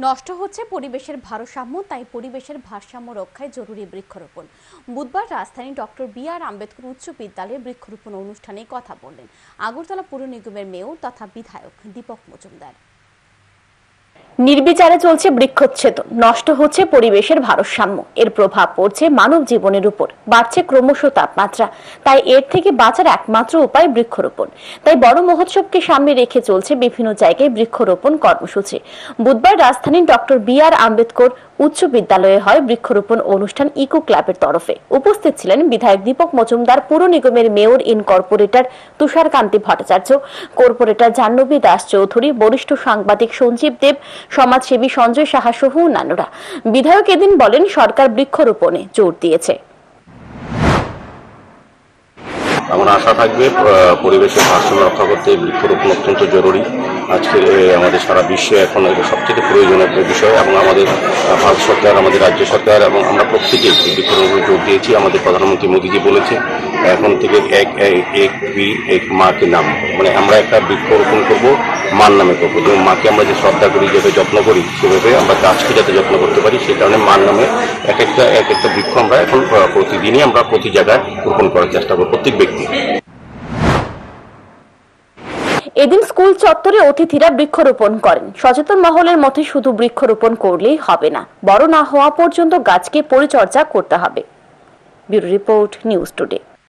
নষ্ট হচ্ছে পরিবেশের ভারসাম্য, তাই পরিবেশের ভারসাম্য রক্ষায় জরুরি বৃক্ষরোপণ। বুধবার রাজধানী ডক্টর বি.আর. আম্বেদকর উচ্চ বিদ্যালয়ে বৃক্ষরোপণ অনুষ্ঠানে কথা বললেন আগরতলা পৌর নিগমের মেয়র তথা বিধায়ক দীপক মজুমদার। নির্বিচারে চলছে বৃক্ষচ্ছেদ, নষ্ট হচ্ছে পরিবেশের ভারসাম্য, এর প্রভাব পড়ছে মানব জীবনের উপর, বাড়ছে ক্রমশ তাপমাত্রা। তাই এর থেকে বাঁচার একমাত্র উপায় বৃক্ষরোপণ। তাই বড় মহোৎসবকে সামনে রেখে চলছে বিভিন্ন জায়গায় বৃক্ষরোপণ কর্মসূচি। বুধবার রাজধানীর ডক্টর বি.আর. আম্বেদকর উচ্চ বিদ্যালয়ে হয় বৃক্ষরোপণ অনুষ্ঠান ইকো ক্লাবের তরফে। উপস্থিত ছিলেন বিধায়ক দীপক মজুমদার, পুর নিগমের mayor in corporator Tusharkanti Bhattacharya, corporator Jahnavi Das Chowdhury, বরিষ্ঠ সাংবাদিক সঞ্জীব দেব, সমাজসেবী সঞ্জয় সাহা সহ অন্যান্যরা। বিধায়ক এদিন বলেন, সরকার বৃক্ষরোপণে জোর দিয়েছে। আমার আশা থাকবে পরিবেশের ভারসাম্য রক্ষা করতে বৃক্ষরোপণ অত্যন্ত জরুরি। আজকে আমাদের সারা বিশ্বে এখন সবথেকে প্রয়োজনীয় বিষয়, এবং আমাদের ভারত সরকার, আমাদের রাজ্য সরকার এবং আমরা প্রত্যেকেই বৃক্ষরোপণে জোর দিয়েছি। আমাদের প্রধানমন্ত্রী মোদীজি বলেছে এখন থেকে এক মাকে নাম, মানে আমরা একটা বৃক্ষরোপণ করব, মার নামে করবো। যেমন মাকে আমরা যে শ্রদ্ধা করি, যেভাবে যত্ন করি, সেভাবে আমরা গাছকে যাতে যত্ন করতে পারি, সেই কারণে মার নামে এক একটা বৃক্ষ আমরা এখন প্রতিদিনই আমরা প্রতি জায়গায় রোপণ করার চেষ্টা করব, প্রত্যেক ব্যক্তি। এদিন স্কুল চত্বরে অতিথিরা বৃক্ষরোপণ করেন। সচেতন মহলের মতে শুধু বৃক্ষরোপণ করলেই হবে না, বড় না হওয়া পর্যন্ত গাছকে পরিচর্যা করতে হবে। Bureau report, news today.